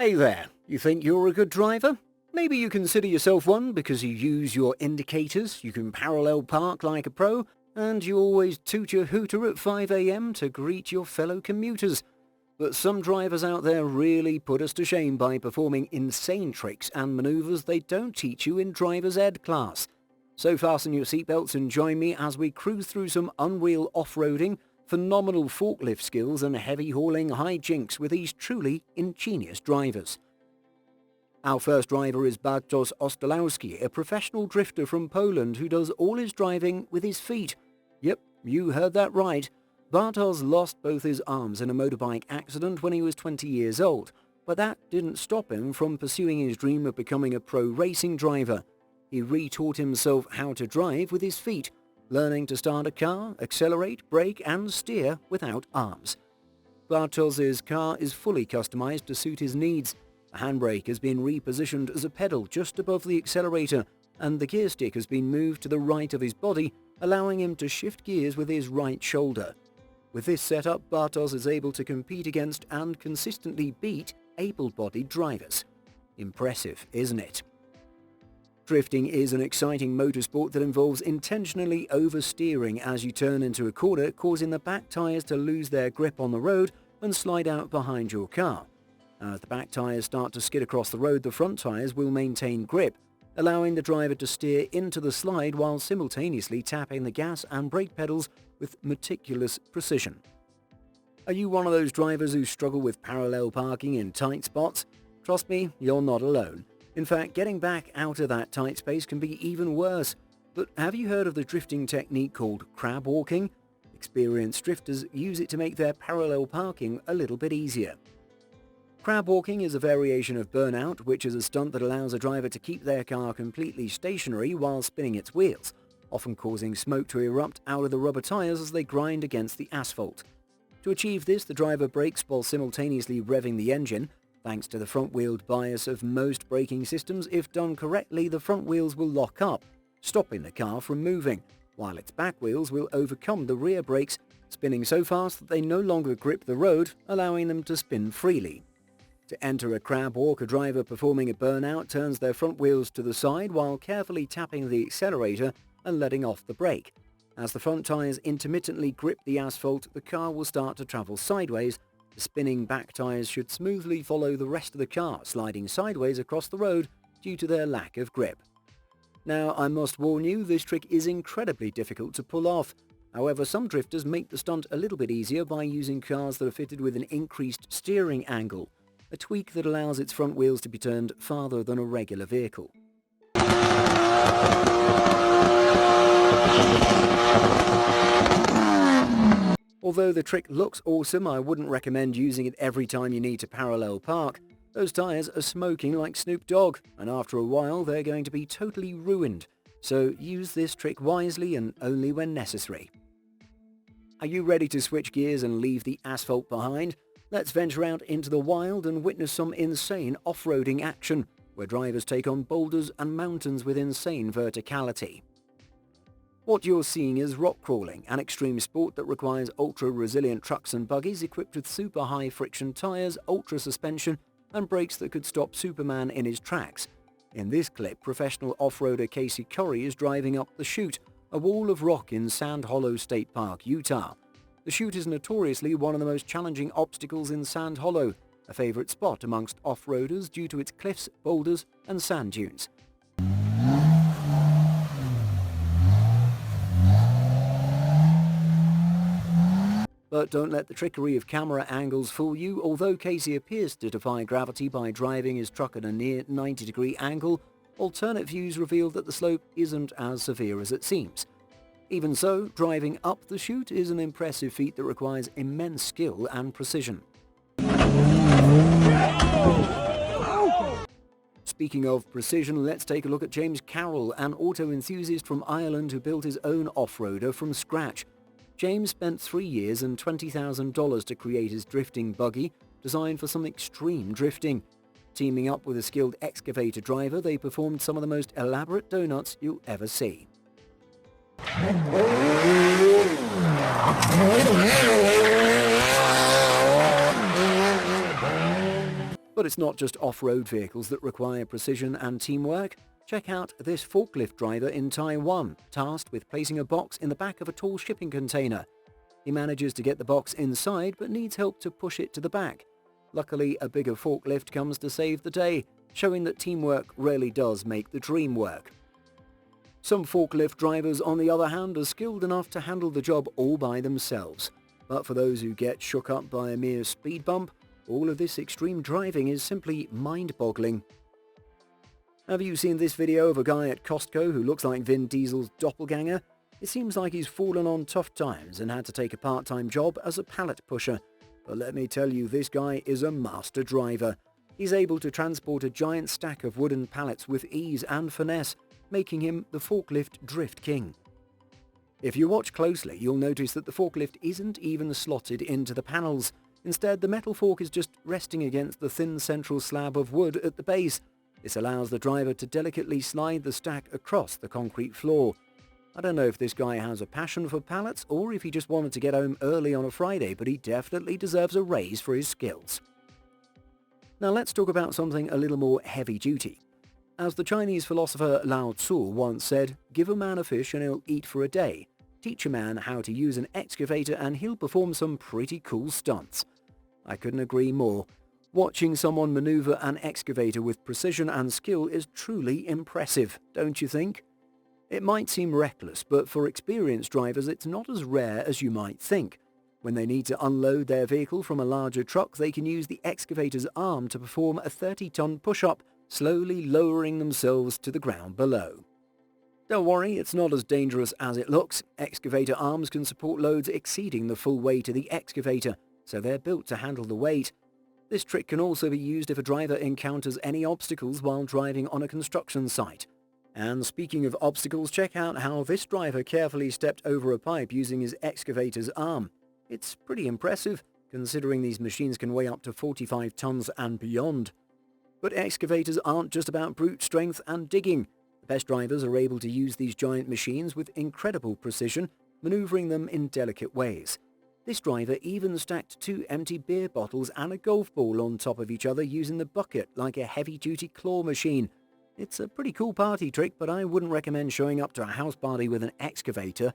Hey there, you think you're a good driver? Maybe you consider yourself one because you use your indicators, you can parallel park like a pro, and you always toot your hooter at 5 a.m. to greet your fellow commuters. But some drivers out there really put us to shame by performing insane tricks and maneuvers they don't teach you in driver's ed class. So fasten your seatbelts and join me as we cruise through some unreal off-roading, phenomenal forklift skills and heavy hauling hijinks with these truly ingenious drivers. Our first driver is Bartos, a professional drifter from Poland who does all his driving with his feet. Yep, you heard that right. Bartos lost both his arms in a motorbike accident when he was 20 years old, but that didn't stop him from pursuing his dream of becoming a pro racing driver. He retaught himself how to drive with his feet, learning to start a car, accelerate, brake and steer without arms. Bartos' car is fully customized to suit his needs. The handbrake has been repositioned as a pedal just above the accelerator, and the gear stick has been moved to the right of his body, allowing him to shift gears with his right shoulder. With this setup, Bartos is able to compete against and consistently beat able-bodied drivers. Impressive, isn't it? Drifting is an exciting motorsport that involves intentionally oversteering as you turn into a corner, causing the back tyres to lose their grip on the road and slide out behind your car. As the back tyres start to skid across the road, the front tyres will maintain grip, allowing the driver to steer into the slide while simultaneously tapping the gas and brake pedals with meticulous precision. Are you one of those drivers who struggle with parallel parking in tight spots? Trust me, you're not alone. In fact, getting back out of that tight space can be even worse. But have you heard of the drifting technique called crab walking? Experienced drifters use it to make their parallel parking a little bit easier. Crab walking is a variation of burnout, which is a stunt that allows a driver to keep their car completely stationary while spinning its wheels, often causing smoke to erupt out of the rubber tires as they grind against the asphalt. To achieve this, the driver brakes while simultaneously revving the engine. Thanks to the front-wheeled bias of most braking systems, if done correctly, the front wheels will lock up, stopping the car from moving, while its back wheels will overcome the rear brakes, spinning so fast that they no longer grip the road, allowing them to spin freely. To enter a crab walk, a driver performing a burnout turns their front wheels to the side while carefully tapping the accelerator and letting off the brake. As the front tyres intermittently grip the asphalt, the car will start to travel sideways. The spinning back tyres should smoothly follow the rest of the car, sliding sideways across the road due to their lack of grip. Now, I must warn you, this trick is incredibly difficult to pull off. However, some drifters make the stunt a little bit easier by using cars that are fitted with an increased steering angle, a tweak that allows its front wheels to be turned farther than a regular vehicle. Although the trick looks awesome, I wouldn't recommend using it every time you need to parallel park. Those tyres are smoking like Snoop Dogg, and after a while they're going to be totally ruined. So use this trick wisely and only when necessary. Are you ready to switch gears and leave the asphalt behind? Let's venture out into the wild and witness some insane off-roading action, where drivers take on boulders and mountains with insane verticality. What you're seeing is rock crawling, an extreme sport that requires ultra-resilient trucks and buggies equipped with super high-friction tyres, ultra-suspension, and brakes that could stop Superman in his tracks. In this clip, professional off-roader Casey Curry is driving up the chute, a wall of rock in Sand Hollow State Park, Utah. The chute is notoriously one of the most challenging obstacles in Sand Hollow, a favourite spot amongst off-roaders due to its cliffs, boulders, and sand dunes. But don't let the trickery of camera angles fool you. Although Casey appears to defy gravity by driving his truck at a near 90-degree angle, alternate views reveal that the slope isn't as severe as it seems. Even so, driving up the chute is an impressive feat that requires immense skill and precision. Speaking of precision, let's take a look at James Carroll, an auto enthusiast from Ireland who built his own off-roader from scratch. James spent 3 years and $20,000 to create his drifting buggy, designed for some extreme drifting. Teaming up with a skilled excavator driver, they performed some of the most elaborate donuts you'll ever see. But But it's not just off-road vehicles that require precision and teamwork. Check out this forklift driver in Taiwan, tasked with placing a box in the back of a tall shipping container. He manages to get the box inside but needs help to push it to the back. Luckily, a bigger forklift comes to save the day, showing that teamwork really does make the dream work. Some forklift drivers, on the other hand, are skilled enough to handle the job all by themselves. But for those who get shook up by a mere speed bump, all of this extreme driving is simply mind-boggling. Have you seen this video of a guy at Costco who looks like Vin Diesel's doppelganger? It seems like he's fallen on tough times and had to take a part-time job as a pallet pusher. But let me tell you, this guy is a master driver. He's able to transport a giant stack of wooden pallets with ease and finesse, making him the forklift drift king. If you watch closely, you'll notice that the forklift isn't even slotted into the panels. Instead, the metal fork is just resting against the thin central slab of wood at the base. This allows the driver to delicately slide the stack across the concrete floor. I don't know if this guy has a passion for pallets or if he just wanted to get home early on a Friday, but he definitely deserves a raise for his skills. Now let's talk about something a little more heavy-duty. As the Chinese philosopher Lao Tzu once said, "Give a man a fish and he'll eat for a day. Teach a man how to use an excavator and he'll perform some pretty cool stunts." I couldn't agree more. Watching someone maneuver an excavator with precision and skill is truly impressive, don't you think? It might seem reckless, but for experienced drivers it's not as rare as you might think. When they need to unload their vehicle from a larger truck, they can use the excavator's arm to perform a 30-ton push-up, slowly lowering themselves to the ground below. Don't worry, it's not as dangerous as it looks. Excavator arms can support loads exceeding the full weight of the excavator, so they're built to handle the weight. This trick can also be used if a driver encounters any obstacles while driving on a construction site. And speaking of obstacles, check out how this driver carefully stepped over a pipe using his excavator's arm. It's pretty impressive, considering these machines can weigh up to 45 tons and beyond. But excavators aren't just about brute strength and digging. The best drivers are able to use these giant machines with incredible precision, maneuvering them in delicate ways. This driver even stacked 2 empty beer bottles and a golf ball on top of each other using the bucket like a heavy-duty claw machine. It's a pretty cool party trick, but I wouldn't recommend showing up to a house party with an excavator.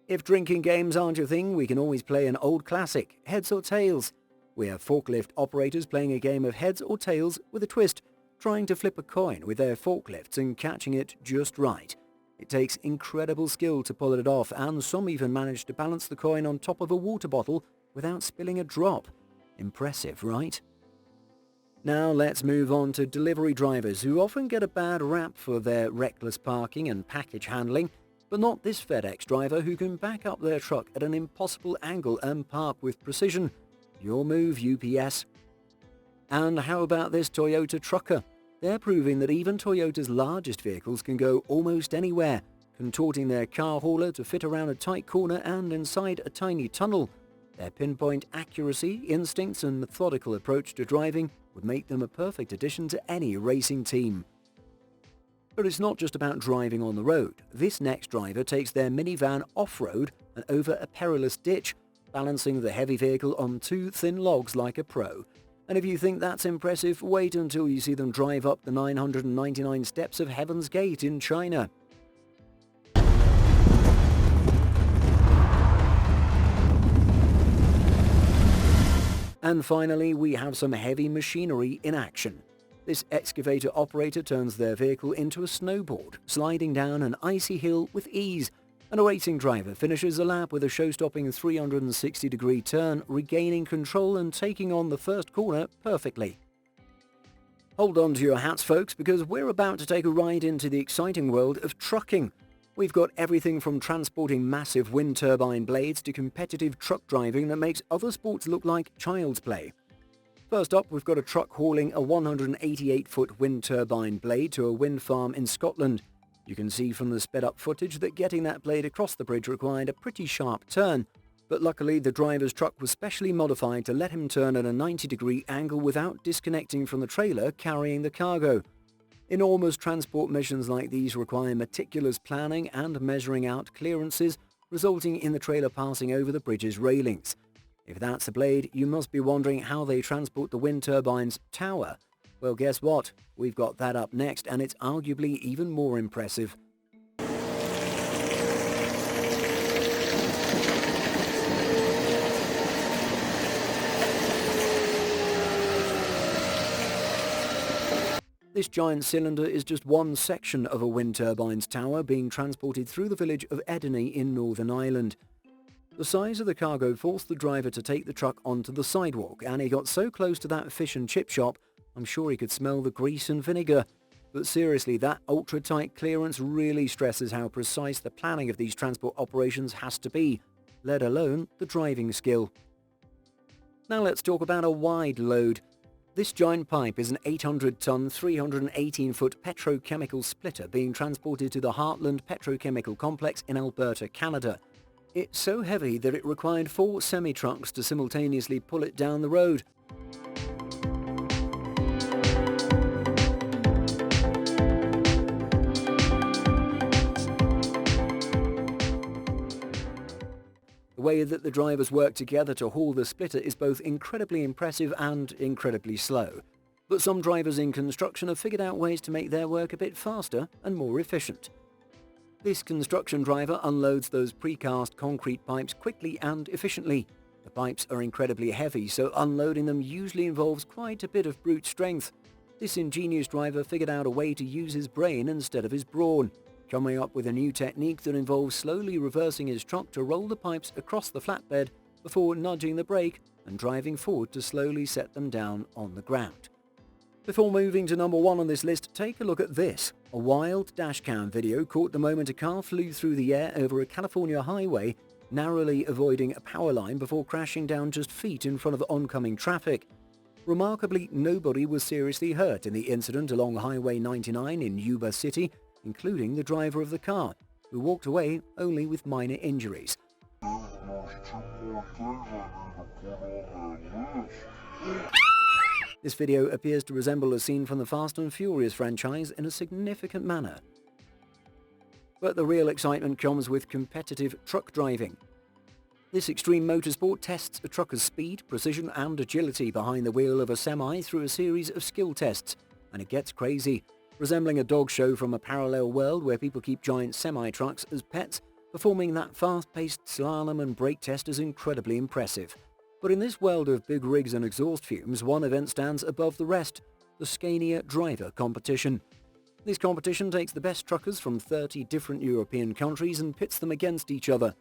If drinking games aren't your thing, we can always play an old classic, heads or tails. We have forklift operators playing a game of heads or tails with a twist, trying to flip a coin with their forklifts and catching it just right. It takes incredible skill to pull it off, and some even manage to balance the coin on top of a water bottle without spilling a drop. Impressive, right? Now let's move on to delivery drivers, who often get a bad rap for their reckless parking and package handling, but not this FedEx driver who can back up their truck at an impossible angle and park with precision. Your move, UPS. And how about this Toyota trucker? They're proving that even Toyota's largest vehicles can go almost anywhere, contorting their car hauler to fit around a tight corner and inside a tiny tunnel. Their pinpoint accuracy, instincts and methodical approach to driving would make them a perfect addition to any racing team. But it's not just about driving on the road. This next driver takes their minivan off-road and over a perilous ditch, balancing the heavy vehicle on 2 thin logs like a pro. And if you think that's impressive, wait until you see them drive up the 999 steps of Heaven's Gate in China. And finally, we have some heavy machinery in action. This excavator operator turns their vehicle into a snowboard, sliding down an icy hill with ease. And a racing driver finishes a lap with a show-stopping 360-degree turn, regaining control and taking on the first corner perfectly. Hold on to your hats, folks, because we're about to take a ride into the exciting world of trucking. We've got everything from transporting massive wind turbine blades to competitive truck driving that makes other sports look like child's play. First up, we've got a truck hauling a 188-foot wind turbine blade to a wind farm in Scotland. You can see from the sped-up footage that getting that blade across the bridge required a pretty sharp turn, but luckily the driver's truck was specially modified to let him turn at a 90-degree angle without disconnecting from the trailer carrying the cargo. Enormous transport missions like these require meticulous planning and measuring out clearances, resulting in the trailer passing over the bridge's railings. If that's the blade, you must be wondering how they transport the wind turbine's tower. Well, guess what? We've got that up next, and it's arguably even more impressive. This giant cylinder is just one section of a wind turbine's tower being transported through the village of Ederney in Northern Ireland. The size of the cargo forced the driver to take the truck onto the sidewalk, and he got so close to that fish and chip shop, I'm sure he could smell the grease and vinegar. But seriously, that ultra-tight clearance really stresses how precise the planning of these transport operations has to be, let alone the driving skill. Now let's talk about a wide load. This giant pipe is an 800-ton, 318-foot petrochemical splitter being transported to the Heartland Petrochemical Complex in Alberta, Canada. It's so heavy that it required 4 semi-trucks to simultaneously pull it down the road. The way that the drivers work together to haul the splitter is both incredibly impressive and incredibly slow. But some drivers in construction have figured out ways to make their work a bit faster and more efficient. This construction driver unloads those precast concrete pipes quickly and efficiently. The pipes are incredibly heavy, so unloading them usually involves quite a bit of brute strength. This ingenious driver figured out a way to use his brain instead of his brawn, coming up with a new technique that involves slowly reversing his truck to roll the pipes across the flatbed before nudging the brake and driving forward to slowly set them down on the ground. Before moving to number 1 on this list, take a look at this. A wild dashcam video caught the moment a car flew through the air over a California highway, narrowly avoiding a power line before crashing down just feet in front of oncoming traffic. Remarkably, nobody was seriously hurt in the incident along Highway 99 in Yuba City, including the driver of the car, who walked away only with minor injuries. This video appears to resemble a scene from the Fast and Furious franchise in a significant manner. But the real excitement comes with competitive truck driving. This extreme motorsport tests a trucker's speed, precision and agility behind the wheel of a semi through a series of skill tests, and it gets crazy. Resembling a dog show from a parallel world where people keep giant semi-trucks as pets, performing that fast-paced slalom and brake test is incredibly impressive. But in this world of big rigs and exhaust fumes, one event stands above the rest, the Scania Driver Competition. This competition takes the best truckers from 30 different European countries and pits them against each other.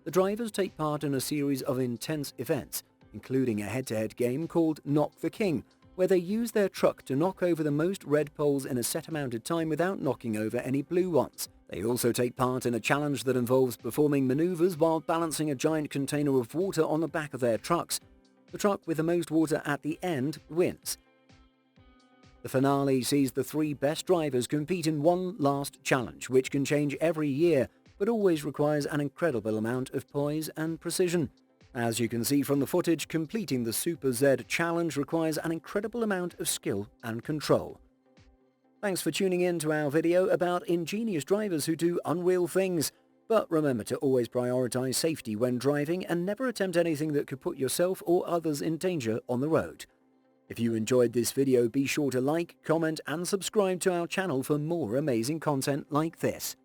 The drivers take part in a series of intense events, including a head-to-head game called Knock the King, where they use their truck to knock over the most red poles in a set amount of time without knocking over any blue ones. They also take part in a challenge that involves performing maneuvers while balancing a giant container of water on the back of their trucks. The truck with the most water at the end wins. The finale sees the 3 best drivers compete in one last challenge, which can change every year, but always requires an incredible amount of poise and precision. As you can see from the footage, completing the Super Z challenge requires an incredible amount of skill and control. Thanks for tuning in to our video about ingenious drivers who do unreal things. But remember to always prioritize safety when driving and never attempt anything that could put yourself or others in danger on the road. If you enjoyed this video, be sure to like, comment and subscribe to our channel for more amazing content like this.